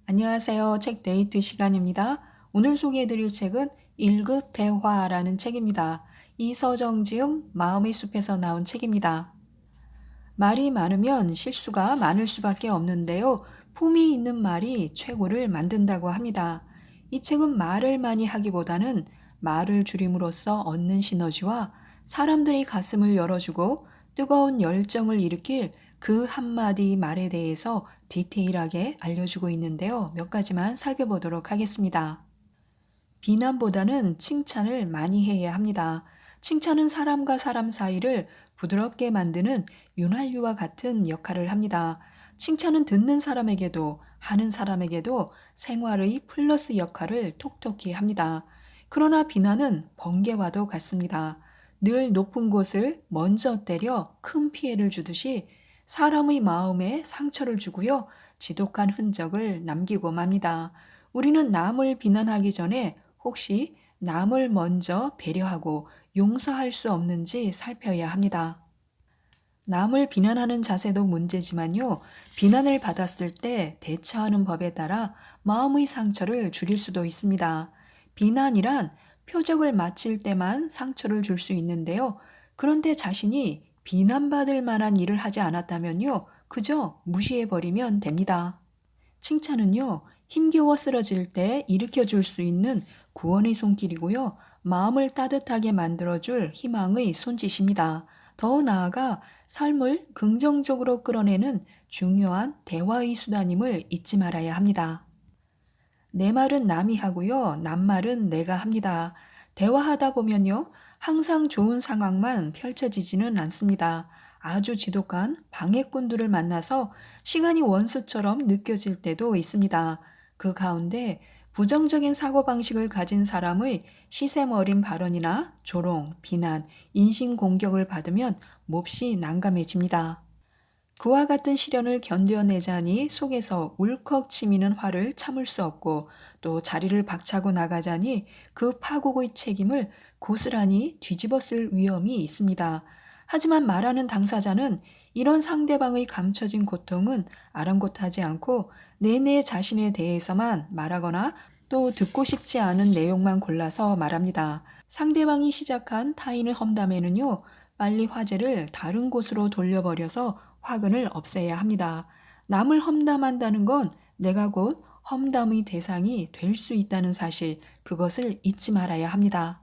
안녕하세요. 책 데이트 시간입니다. 오늘 소개해드릴 책은 1급 대화라는 책입니다. 이서정 지음 마음의 숲에서 나온 책입니다. 말이 많으면 실수가 많을 수밖에 없는데요. 품이 있는 말이 최고를 만든다고 합니다. 이 책은 말을 많이 하기보다는 말을 줄임으로써 얻는 시너지와 사람들이 가슴을 열어주고 뜨거운 열정을 일으킬 그 한마디 말에 대해서 디테일하게 알려주고 있는데요. 몇 가지만 살펴보도록 하겠습니다. 비난보다는 칭찬을 많이 해야 합니다. 칭찬은 사람과 사람 사이를 부드럽게 만드는 윤활유와 같은 역할을 합니다. 칭찬은 듣는 사람에게도 하는 사람에게도 생활의 플러스 역할을 톡톡히 합니다. 그러나 비난은 번개와도 같습니다. 늘 높은 곳을 먼저 때려 큰 피해를 주듯이 사람의 마음에 상처를 주고요. 지독한 흔적을 남기고 맙니다. 우리는 남을 비난하기 전에 혹시 남을 먼저 배려하고 용서할 수 없는지 살펴야 합니다. 남을 비난하는 자세도 문제지만요, 비난을 받았을 때 대처하는 법에 따라 마음의 상처를 줄일 수도 있습니다. 비난이란 표적을 마칠 때만 상처를 줄 수 있는데요, 그런데 자신이 비난받을 만한 일을 하지 않았다면요, 그저 무시해버리면 됩니다. 칭찬은요, 힘겨워 쓰러질 때 일으켜줄 수 있는 구원의 손길이고요, 마음을 따뜻하게 만들어줄 희망의 손짓입니다. 더 나아가 삶을 긍정적으로 끌어내는 중요한 대화의 수단임을 잊지 말아야 합니다. 내 말은 남이 하고요, 남 말은 내가 합니다. 대화하다 보면요, 항상 좋은 상황만 펼쳐지지는 않습니다. 아주 지독한 방해꾼들을 만나서 시간이 원수처럼 느껴질 때도 있습니다. 그 가운데 부정적인 사고방식을 가진 사람의 시샘 어린 발언이나 조롱, 비난, 인신공격을 받으면 몹시 난감해집니다. 그와 같은 시련을 견뎌내자니 속에서 울컥 치미는 화를 참을 수 없고 또 자리를 박차고 나가자니 그 파국의 책임을 고스란히 뒤집었을 위험이 있습니다. 하지만 말하는 당사자는 이런 상대방의 감춰진 고통은 아랑곳하지 않고 내내 자신에 대해서만 말하거나 또 듣고 싶지 않은 내용만 골라서 말합니다. 상대방이 시작한 타인의 험담에는요, 빨리 화제를 다른 곳으로 돌려버려서 화근을 없애야 합니다. 남을 험담한다는 건 내가 곧 험담의 대상이 될 수 있다는 사실, 그것을 잊지 말아야 합니다.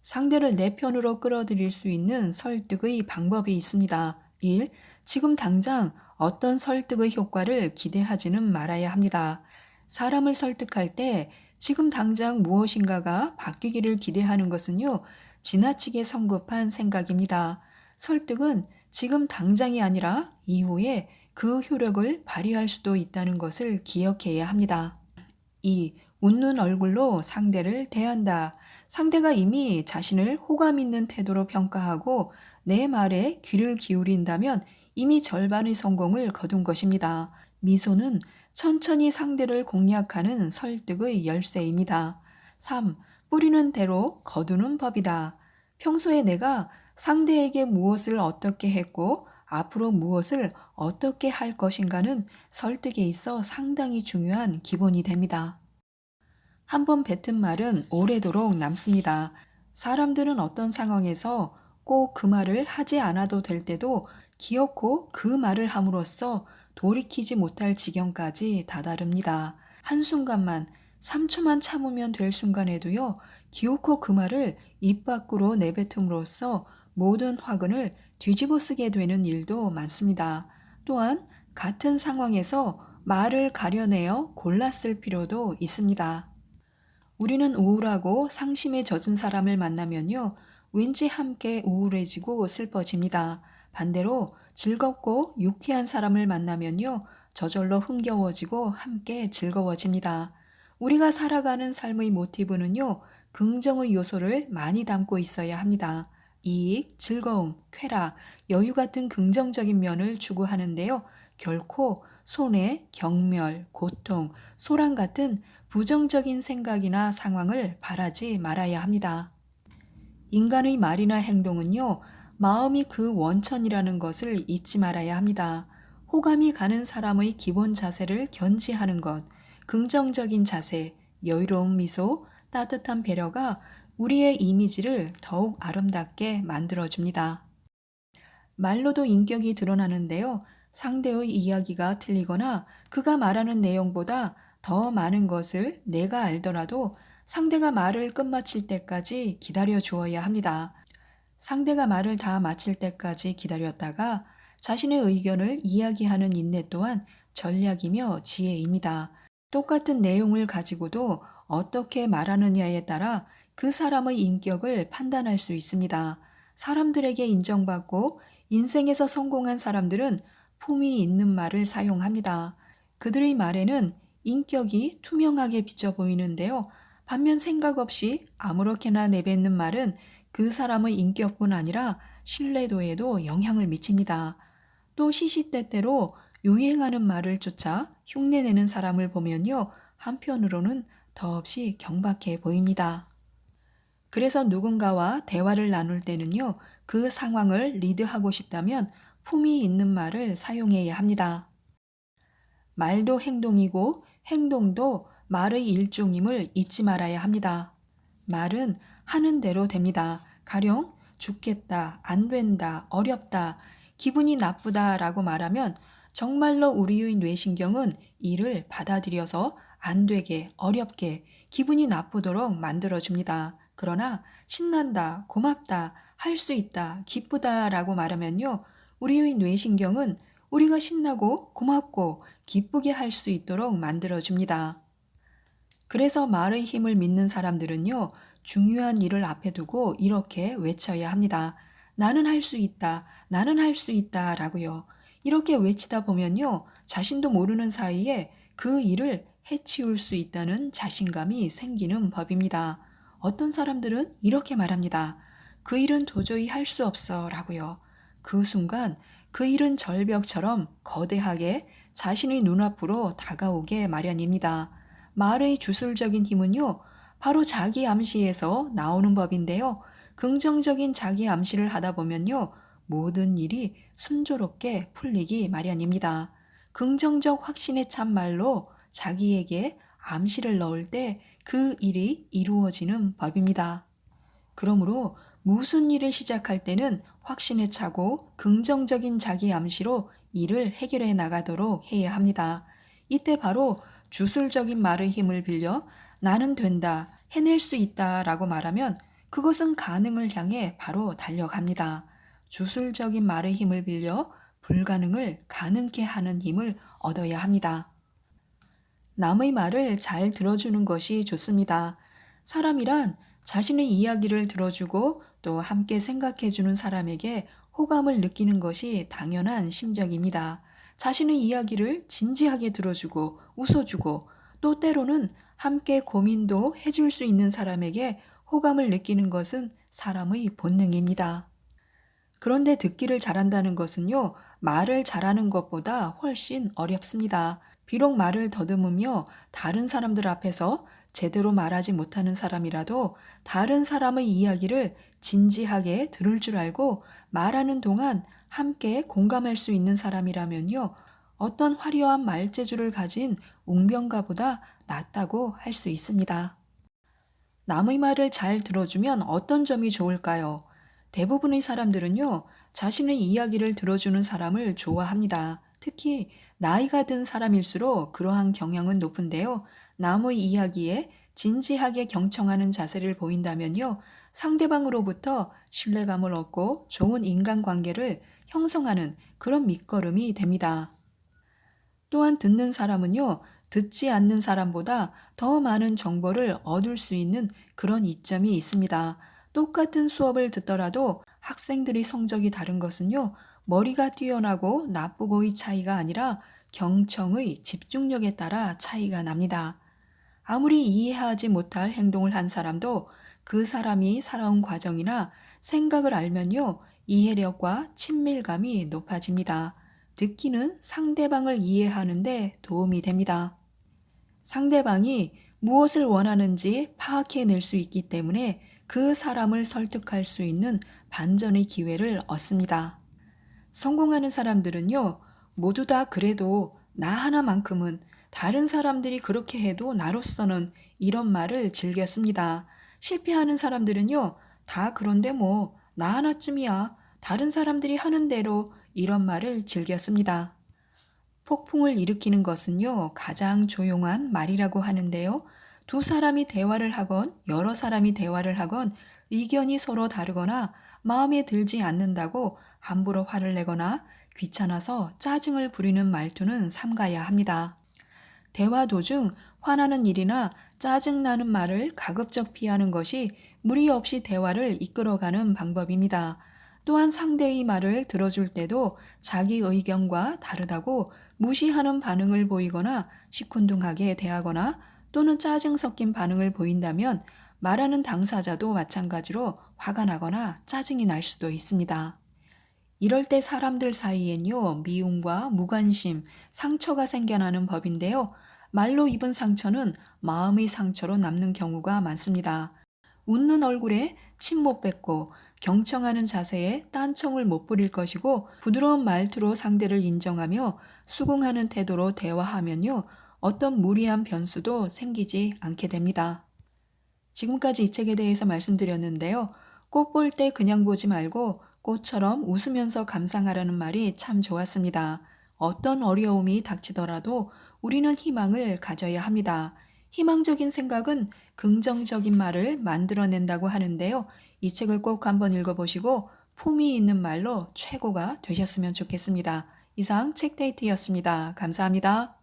상대를 내 편으로 끌어들일 수 있는 설득의 방법이 있습니다. 1. 지금 당장 어떤 설득의 효과를 기대하지는 말아야 합니다. 사람을 설득할 때 지금 당장 무엇인가가 바뀌기를 기대하는 것은요, 지나치게 성급한 생각입니다. 설득은 지금 당장이 아니라 이후에 그 효력을 발휘할 수도 있다는 것을 기억해야 합니다. 2. 웃는 얼굴로 상대를 대한다. 상대가 이미 자신을 호감 있는 태도로 평가하고 내 말에 귀를 기울인다면 이미 절반의 성공을 거둔 것입니다. 미소는 천천히 상대를 공략하는 설득의 열쇠입니다. 3. 뿌리는 대로 거두는 법이다. 평소에 내가 상대에게 무엇을 어떻게 했고 앞으로 무엇을 어떻게 할 것인가는 설득에 있어 상당히 중요한 기본이 됩니다. 한번 뱉은 말은 오래도록 남습니다. 사람들은 어떤 상황에서 꼭 그 말을 하지 않아도 될 때도 기어코 그 말을 함으로써 돌이키지 못할 지경까지 다다릅니다. 한순간만, 3초만 참으면 될 순간에도요, 기어코 그 말을 입 밖으로 내뱉음으로써 모든 화근을 뒤집어 쓰게 되는 일도 많습니다. 또한 같은 상황에서 말을 가려내어 골랐을 필요도 있습니다. 우리는 우울하고 상심에 젖은 사람을 만나면요, 왠지 함께 우울해지고 슬퍼집니다. 반대로 즐겁고 유쾌한 사람을 만나면요, 저절로 흥겨워지고 함께 즐거워집니다. 우리가 살아가는 삶의 모티브는요, 긍정의 요소를 많이 담고 있어야 합니다. 이익, 즐거움, 쾌락, 여유 같은 긍정적인 면을 추구하는데요, 결코 손해, 경멸, 고통, 소란 같은 부정적인 생각이나 상황을 바라지 말아야 합니다. 인간의 말이나 행동은요, 마음이 그 원천이라는 것을 잊지 말아야 합니다. 호감이 가는 사람의 기본 자세를 견지하는 것, 긍정적인 자세, 여유로운 미소, 따뜻한 배려가 우리의 이미지를 더욱 아름답게 만들어줍니다. 말로도 인격이 드러나는데요. 상대의 이야기가 틀리거나 그가 말하는 내용보다 더 많은 것을 내가 알더라도 상대가 말을 끝마칠 때까지 기다려 주어야 합니다. 상대가 말을 다 마칠 때까지 기다렸다가 자신의 의견을 이야기하는 인내 또한 전략이며 지혜입니다. 똑같은 내용을 가지고도 어떻게 말하느냐에 따라 그 사람의 인격을 판단할 수 있습니다. 사람들에게 인정받고 인생에서 성공한 사람들은 품위 있는 말을 사용합니다. 그들의 말에는 인격이 투명하게 비쳐 보이는데요. 반면 생각 없이 아무렇게나 내뱉는 말은 그 사람의 인격뿐 아니라 신뢰도에도 영향을 미칩니다. 또 시시때때로 유행하는 말을 쫓아 흉내내는 사람을 보면요. 한편으로는 더없이 경박해 보입니다. 그래서 누군가와 대화를 나눌 때는요. 그 상황을 리드하고 싶다면 품위 있는 말을 사용해야 합니다. 말도 행동이고 행동도 말의 일종임을 잊지 말아야 합니다. 말은 하는 대로 됩니다. 가령 죽겠다, 안 된다, 어렵다, 기분이 나쁘다 라고 말하면 정말로 우리의 뇌신경은 이를 받아들여서 안 되게, 어렵게, 기분이 나쁘도록 만들어줍니다. 그러나 신난다, 고맙다, 할 수 있다, 기쁘다 라고 말하면요. 우리의 뇌신경은 우리가 신나고 고맙고 기쁘게 할 수 있도록 만들어줍니다. 그래서 말의 힘을 믿는 사람들은요, 중요한 일을 앞에 두고 이렇게 외쳐야 합니다. 나는 할 수 있다, 나는 할 수 있다 라고요. 이렇게 외치다 보면요, 자신도 모르는 사이에 그 일을 해치울 수 있다는 자신감이 생기는 법입니다. 어떤 사람들은 이렇게 말합니다. 그 일은 도저히 할 수 없어 라고요. 그 순간 그 일은 절벽처럼 거대하게 자신의 눈앞으로 다가오게 마련입니다. 말의 주술적인 힘은요, 바로 자기 암시에서 나오는 법인데요. 긍정적인 자기 암시를 하다 보면요, 모든 일이 순조롭게 풀리기 마련입니다. 긍정적 확신에 찬 말로 자기에게 암시를 넣을 때 그 일이 이루어지는 법입니다. 그러므로 무슨 일을 시작할 때는 확신에 차고 긍정적인 자기 암시로 일을 해결해 나가도록 해야 합니다. 이때 바로 주술적인 말의 힘을 빌려 나는 된다, 해낼 수 있다 라고 말하면 그것은 가능을 향해 바로 달려갑니다. 주술적인 말의 힘을 빌려 불가능을 가능케 하는 힘을 얻어야 합니다. 남의 말을 잘 들어주는 것이 좋습니다. 사람이란 자신의 이야기를 들어주고 또 함께 생각해주는 사람에게 호감을 느끼는 것이 당연한 심정입니다. 자신의 이야기를 진지하게 들어주고 웃어주고 또 때로는 함께 고민도 해줄 수 있는 사람에게 호감을 느끼는 것은 사람의 본능입니다. 그런데 듣기를 잘한다는 것은요, 말을 잘하는 것보다 훨씬 어렵습니다. 비록 말을 더듬으며 다른 사람들 앞에서 제대로 말하지 못하는 사람이라도 다른 사람의 이야기를 진지하게 들을 줄 알고 말하는 동안 함께 공감할 수 있는 사람이라면요, 어떤 화려한 말재주를 가진 웅변가보다 낫다고 할 수 있습니다. 남의 말을 잘 들어주면 어떤 점이 좋을까요? 대부분의 사람들은요, 자신의 이야기를 들어주는 사람을 좋아합니다. 특히 나이가 든 사람일수록 그러한 경향은 높은데요. 남의 이야기에 진지하게 경청하는 자세를 보인다면요, 상대방으로부터 신뢰감을 얻고 좋은 인간관계를 형성하는 그런 밑거름이 됩니다. 또한 듣는 사람은요, 듣지 않는 사람보다 더 많은 정보를 얻을 수 있는 그런 이점이 있습니다. 똑같은 수업을 듣더라도 학생들의 성적이 다른 것은요, 머리가 뛰어나고 나쁘고의 차이가 아니라 경청의 집중력에 따라 차이가 납니다. 아무리 이해하지 못할 행동을 한 사람도 그 사람이 살아온 과정이나 생각을 알면요, 이해력과 친밀감이 높아집니다. 듣기는 상대방을 이해하는데 도움이 됩니다. 상대방이 무엇을 원하는지 파악해낼 수 있기 때문에 그 사람을 설득할 수 있는 반전의 기회를 얻습니다. 성공하는 사람들은요, 모두 다 그래도 나 하나만큼은 다른 사람들이 그렇게 해도 나로서는 이런 말을 즐겨 씁니다. 실패하는 사람들은요, 다 그런데 뭐, 나 하나쯤이야. 다른 사람들이 하는 대로 이런 말을 즐겨 씁니다. 폭풍을 일으키는 것은요, 가장 조용한 말이라고 하는데요. 두 사람이 대화를 하건 여러 사람이 대화를 하건 의견이 서로 다르거나 마음에 들지 않는다고 함부로 화를 내거나 귀찮아서 짜증을 부리는 말투는 삼가야 합니다. 대화 도중 화나는 일이나 짜증나는 말을 가급적 피하는 것이 무리 없이 대화를 이끌어가는 방법입니다. 또한 상대의 말을 들어줄 때도 자기 의견과 다르다고 무시하는 반응을 보이거나 시큰둥하게 대하거나 또는 짜증 섞인 반응을 보인다면 말하는 당사자도 마찬가지로 화가 나거나 짜증이 날 수도 있습니다. 이럴 때 사람들 사이엔요, 미움과 무관심, 상처가 생겨나는 법인데요. 말로 입은 상처는 마음의 상처로 남는 경우가 많습니다. 웃는 얼굴에 침 못 뱉고 경청하는 자세에 딴청을 못 부릴 것이고 부드러운 말투로 상대를 인정하며 수긍하는 태도로 대화하면요, 어떤 무리한 변수도 생기지 않게 됩니다. 지금까지 이 책에 대해서 말씀드렸는데요. 꽃 볼 때 그냥 보지 말고 꽃처럼 웃으면서 감상하라는 말이 참 좋았습니다. 어떤 어려움이 닥치더라도 우리는 희망을 가져야 합니다. 희망적인 생각은 긍정적인 말을 만들어낸다고 하는데요. 이 책을 꼭 한번 읽어보시고 품위 있는 말로 최고가 되셨으면 좋겠습니다. 이상 책데이트였습니다. 감사합니다.